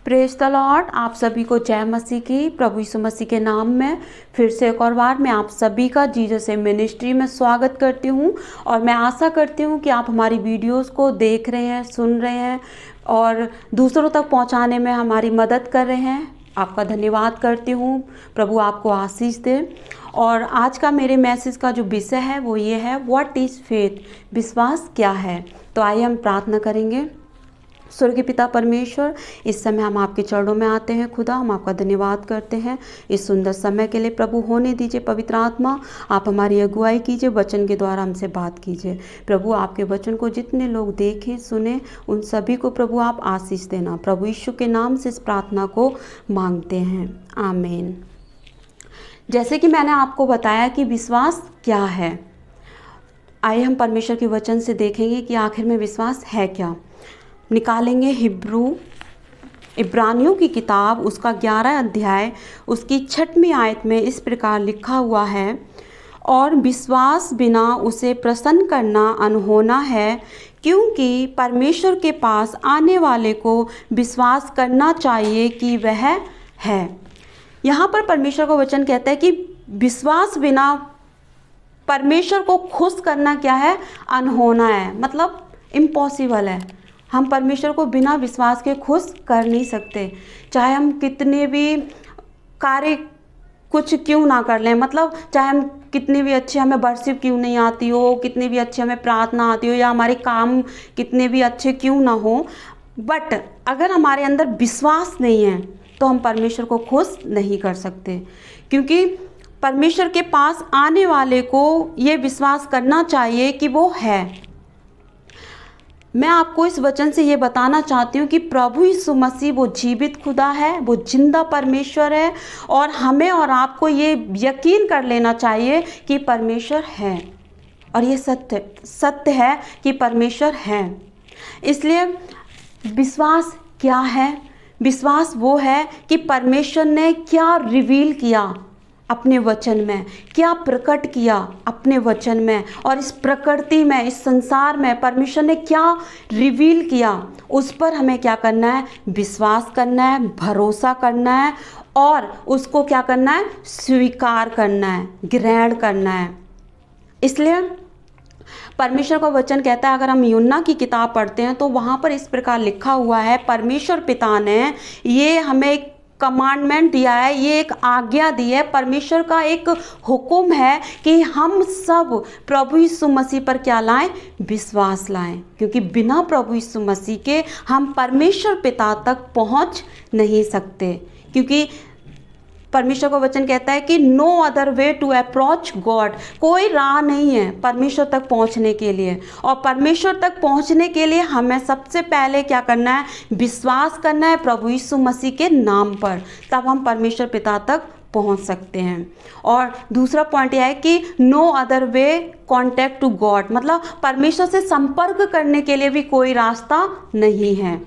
Praise the Lord. आप सभी को जय मसीह की। प्रभु यीशु मसीह के नाम में फिर से एक और बार मैं आप सभी का जीसस से मिनिस्ट्री में स्वागत करती हूं और मैं आशा करती हूं कि आप हमारी वीडियोस को देख रहे हैं, सुन रहे हैं और दूसरों तक पहुंचाने में हमारी मदद कर रहे हैं। आपका धन्यवाद करती हूं। प्रभु आपको आशीष दे। और आज का मेरे मैसेज का जो विषय है वो ये है, व्हाट इज़ फेथ, विश्वास क्या है। तो आइए हम प्रार्थना करेंगे। स्वर्गीय पिता परमेश्वर, इस समय हम आपके चरणों में आते हैं। खुदा, हम आपका धन्यवाद करते हैं इस सुंदर समय के लिए। प्रभु होने दीजिए, पवित्र आत्मा आप हमारी अगुवाई कीजिए, वचन के द्वारा हमसे बात कीजिए। प्रभु आपके वचन को जितने लोग देखें सुने उन सभी को प्रभु आप आशीष देना। प्रभु यीशु के नाम से इस प्रार्थना को मांगते हैं, आमीन। जैसे कि मैंने आपको बताया कि विश्वास क्या है, आइए हम परमेश्वर के वचन से देखेंगे कि आखिर में विश्वास है क्या। निकालेंगे इब्रानियों की किताब, उसका 11 अध्याय, उसकी 6वीं आयत में इस प्रकार लिखा हुआ है, और विश्वास बिना उसे प्रसन्न करना अनहोना है, क्योंकि परमेश्वर के पास आने वाले को विश्वास करना चाहिए कि वह है। यहाँ पर परमेश्वर का वचन कहता है कि विश्वास बिना परमेश्वर को खुश करना क्या है, अनहोना है, मतलब इम्पॉसिबल है। हम परमेश्वर को बिना विश्वास के खुश कर नहीं सकते, चाहे हम कितने भी कार्य कुछ क्यों ना कर लें, मतलब चाहे हम कितने भी अच्छे, हमें वर्शिप क्यों नहीं आती हो, कितने भी अच्छे हमें प्रार्थना आती हो, या हमारे काम कितने भी अच्छे क्यों ना हो, बट अगर हमारे अंदर विश्वास नहीं है तो हम परमेश्वर को खुश नहीं कर सकते। क्योंकि परमेश्वर के पास आने वाले को ये विश्वास करना चाहिए कि वो है। मैं आपको इस वचन से ये बताना चाहती हूँ कि प्रभु यीशु मसीह वो जीवित खुदा है, वो जिंदा परमेश्वर है, और हमें और आपको ये यकीन कर लेना चाहिए कि परमेश्वर है, और ये सत्य है कि परमेश्वर है। इसलिए विश्वास क्या है? विश्वास वो है कि परमेश्वर ने क्या रिवील किया अपने वचन में, क्या प्रकट किया अपने वचन में, और इस प्रकृति में, इस संसार में परमेश्वर ने क्या रिवील किया, उस पर हमें क्या करना है, विश्वास करना है, भरोसा करना है, और उसको क्या करना है, स्वीकार करना है, ग्रहण करना है। इसलिए परमेश्वर का वचन कहता है, अगर हम यूहन्ना की किताब पढ़ते हैं तो वहाँ पर इस प्रकार लिखा हुआ है, परमेश्वर पिता ने ये हमें एक कमांडमेंट दिया है, ये एक आज्ञा दी है, परमेश्वर का एक हुक्म है कि हम सब प्रभु यीशु मसीह पर क्या लाएं, विश्वास लाएं। क्योंकि बिना प्रभु यीशु मसीह के हम परमेश्वर पिता तक पहुंच नहीं सकते। क्योंकि परमेश्वर का वचन कहता है कि no other way to approach God, कोई राह नहीं है परमेश्वर तक पहुंचने के लिए। और परमेश्वर तक पहुंचने के लिए हमें सबसे पहले क्या करना है, विश्वास करना है प्रभु यीशु मसीह के नाम पर, तब हम परमेश्वर पिता तक पहुंच सकते हैं। और दूसरा पॉइंट यह है कि no other way contact to God, मतलब परमेश्वर से संपर्क करने के लिए भी कोई रास्ता नहीं है।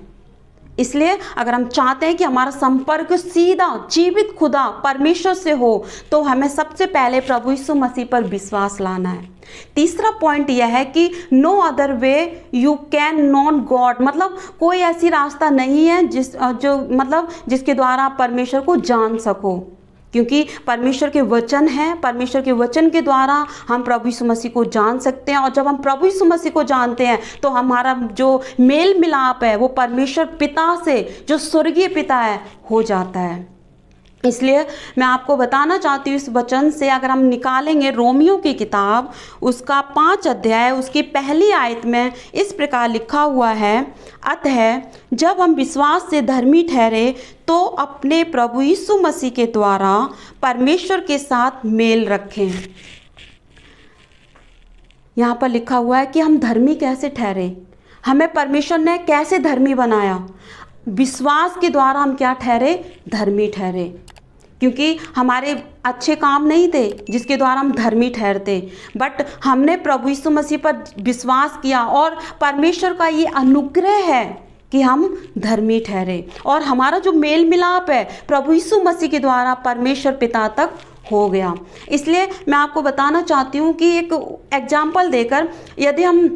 इसलिए अगर हम चाहते हैं कि हमारा संपर्क सीधा जीवित खुदा परमेश्वर से हो, तो हमें सबसे पहले प्रभु यीशु मसीह पर विश्वास लाना है। तीसरा पॉइंट यह है कि no other way you can know God, मतलब कोई ऐसी रास्ता नहीं है जिसके द्वारा आप परमेश्वर को जान सको। क्योंकि परमेश्वर के वचन है, परमेश्वर के वचन के द्वारा हम प्रभु यीशु मसीह को जान सकते हैं। और जब हम प्रभु यीशु मसीह को जानते हैं तो हमारा जो मेल मिलाप है वो परमेश्वर पिता से, जो स्वर्गीय पिता है, हो जाता है। इसलिए मैं आपको बताना चाहती हूँ इस वचन से, अगर हम निकालेंगे रोमियो की किताब, उसका 5 अध्याय, उसकी 1 आयत में इस प्रकार लिखा हुआ है, अतः जब हम विश्वास से धर्मी ठहरे तो अपने प्रभु यीशु मसीह के द्वारा परमेश्वर के साथ मेल रखें। यहाँ पर लिखा हुआ है कि हम धर्मी कैसे ठहरे, हमें परमेश्वर ने कैसे धर्मी बनाया। विश्वास के द्वारा हम क्या ठहरे, धर्मी ठहरे। क्योंकि हमारे अच्छे काम नहीं थे जिसके द्वारा हम धर्मी ठहरते, बट हमने प्रभु यीशु मसीह पर विश्वास किया, और परमेश्वर का ये अनुग्रह है कि हम धर्मी ठहरे। और हमारा जो मेल मिलाप है प्रभु यीशु मसीह के द्वारा परमेश्वर पिता तक हो गया। इसलिए मैं आपको बताना चाहती हूँ कि एक एग्जाम्पल देकर, यदि हम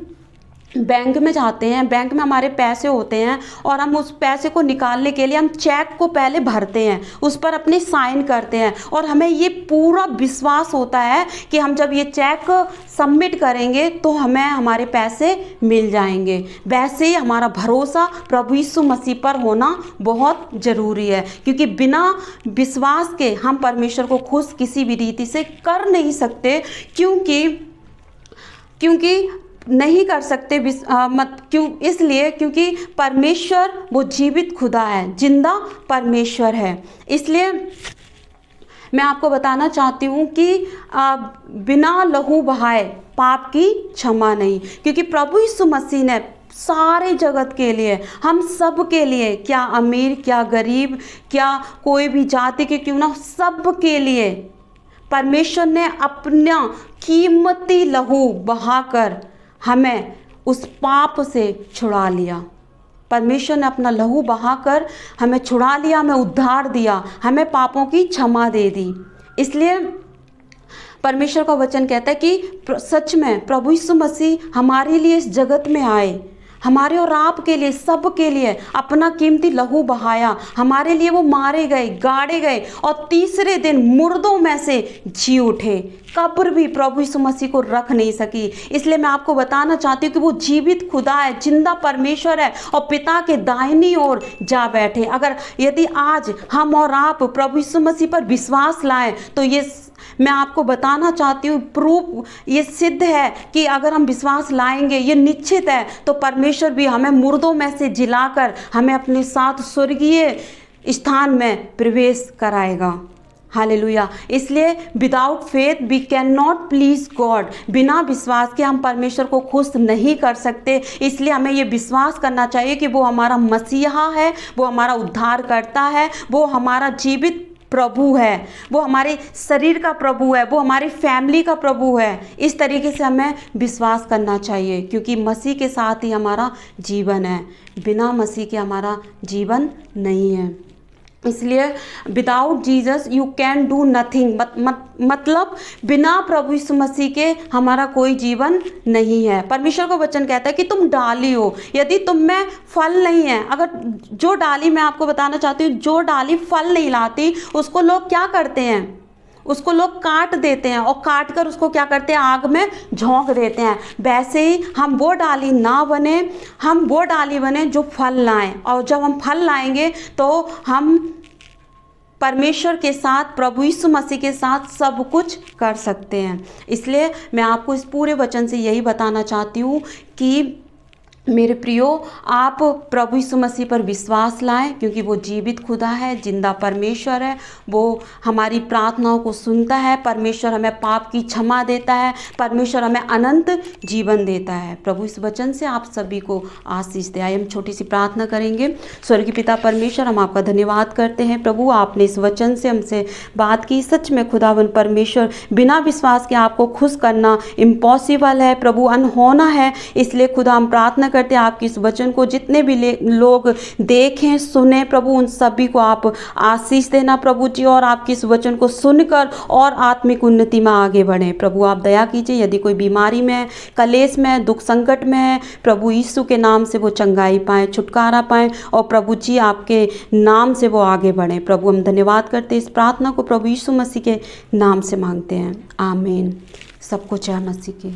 बैंक में जाते हैं, बैंक में हमारे पैसे होते हैं और हम उस पैसे को निकालने के लिए हम चेक को पहले भरते हैं, उस पर अपने साइन करते हैं और हमें ये पूरा विश्वास होता है कि हम जब ये चेक सबमिट करेंगे तो हमें हमारे पैसे मिल जाएंगे। वैसे ही हमारा भरोसा प्रभु यीशु मसीह पर होना बहुत ज़रूरी है, क्योंकि बिना विश्वास के हम परमेश्वर को खुश किसी भी रीति से कर नहीं सकते, क्योंकि नहीं कर सकते इसलिए क्योंकि परमेश्वर वो जीवित खुदा है, जिंदा परमेश्वर है। इसलिए मैं आपको बताना चाहती हूँ कि बिना लहू बहाए पाप की क्षमा नहीं, क्योंकि प्रभु यीशु मसीह ने सारे जगत के लिए, हम सब के लिए, क्या अमीर क्या गरीब क्या कोई भी जाति के क्यों ना, सब के लिए परमेश्वर ने अपना कीमती लहू बहाकर हमें उस पाप से छुड़ा लिया। परमेश्वर ने अपना लहू बहाकर हमें छुड़ा लिया, हमें उद्धार दिया, हमें पापों की क्षमा दे दी। इसलिए परमेश्वर का वचन कहता है कि सच में प्रभु यीशु मसीह हमारे लिए इस जगत में आए, हमारे और आपके लिए, सब के लिए अपना कीमती लहू बहाया, हमारे लिए वो मारे गए, गाड़े गए और तीसरे दिन मुर्दों में से जी उठे। कब्र भी प्रभु यीशु मसीह को रख नहीं सकी। इसलिए मैं आपको बताना चाहती हूँ कि वो जीवित खुदा है, जिंदा परमेश्वर है और पिता के दाहिनी ओर जा बैठे। अगर यदि आज हम और आप प्रभु यीशु मसीह पर विश्वास लाएं तो ये मैं आपको बताना चाहती हूँ, प्रूफ ये सिद्ध है कि अगर हम विश्वास लाएंगे, ये निश्चित है, तो परमेश्वर भी हमें मुर्दों में से जिलाकर हमें अपने साथ स्वर्गीय स्थान में प्रवेश कराएगा। हालेलुया। इसलिए without faith we can not please God, बिना विश्वास के हम परमेश्वर को खुश नहीं कर सकते। इसलिए हमें ये विश्वास करना चाहिए कि वो हमारा मसीहा है, वो हमारा उद्धार करता है, वो हमारा जीवित प्रभु है, वो हमारे शरीर का प्रभु है, वो हमारी फैमिली का प्रभु है। इस तरीके से हमें विश्वास करना चाहिए, क्योंकि मसीह के साथ ही हमारा जीवन है, बिना मसीह के हमारा जीवन नहीं है। इसलिए without Jesus you can do nothing, मतलब बिना प्रभु यीशु मसीह के हमारा कोई जीवन नहीं है। परमेश्वर का वचन कहता है कि तुम डाली हो, यदि तुम में फल नहीं है, अगर जो डाली, मैं आपको बताना चाहती हूँ, जो डाली फल नहीं लाती उसको लोग क्या करते हैं, उसको लोग काट देते हैं और काट कर उसको क्या करते हैं, आग में झोंक देते हैं। वैसे ही हम वो डाली ना बने, हम वो डाली बने जो फल लाएं, और जब हम फल लाएंगे तो हम परमेश्वर के साथ, प्रभु यीशु मसीह के साथ सब कुछ कर सकते हैं। इसलिए मैं आपको इस पूरे वचन से यही बताना चाहती हूँ कि मेरे प्रियो, आप प्रभु यीशु मसीह पर विश्वास लाएं, क्योंकि वो जीवित खुदा है, जिंदा परमेश्वर है, वो हमारी प्रार्थनाओं को सुनता है, परमेश्वर हमें पाप की क्षमा देता है, परमेश्वर हमें अनंत जीवन देता है। प्रभु इस वचन से आप सभी को आशीष दे। आइए हम छोटी सी प्रार्थना करेंगे। स्वर्गीय पिता परमेश्वर, हम आपका धन्यवाद करते हैं प्रभु, आपने इस वचन से हमसे बात की। सच में खुदावन परमेश्वर, बिना विश्वास के आपको खुश करना इम्पॉसिबल है प्रभु, अनहोना है। इसलिए खुदा हम प्रार्थना करते हैं आपके इस वचन को जितने भी लोग देखें सुने प्रभु, उन सभी को आप आशीष देना प्रभु जी, और आपके इस वचन को सुनकर और आत्मिक उन्नति में आगे बढ़े प्रभु। आप दया कीजिए, यदि कोई बीमारी में है, कलेश में है, दुख संकट में है, प्रभु यीशु के नाम से वो चंगाई पाएँ, छुटकारा पाएँ, और प्रभु जी आपके नाम से वो आगे बढ़े प्रभु। हम धन्यवाद करते हैं, इस प्रार्थना को प्रभु यीशु मसीह के नाम से मांगते हैं, आमीन। सबको जय मसीह की।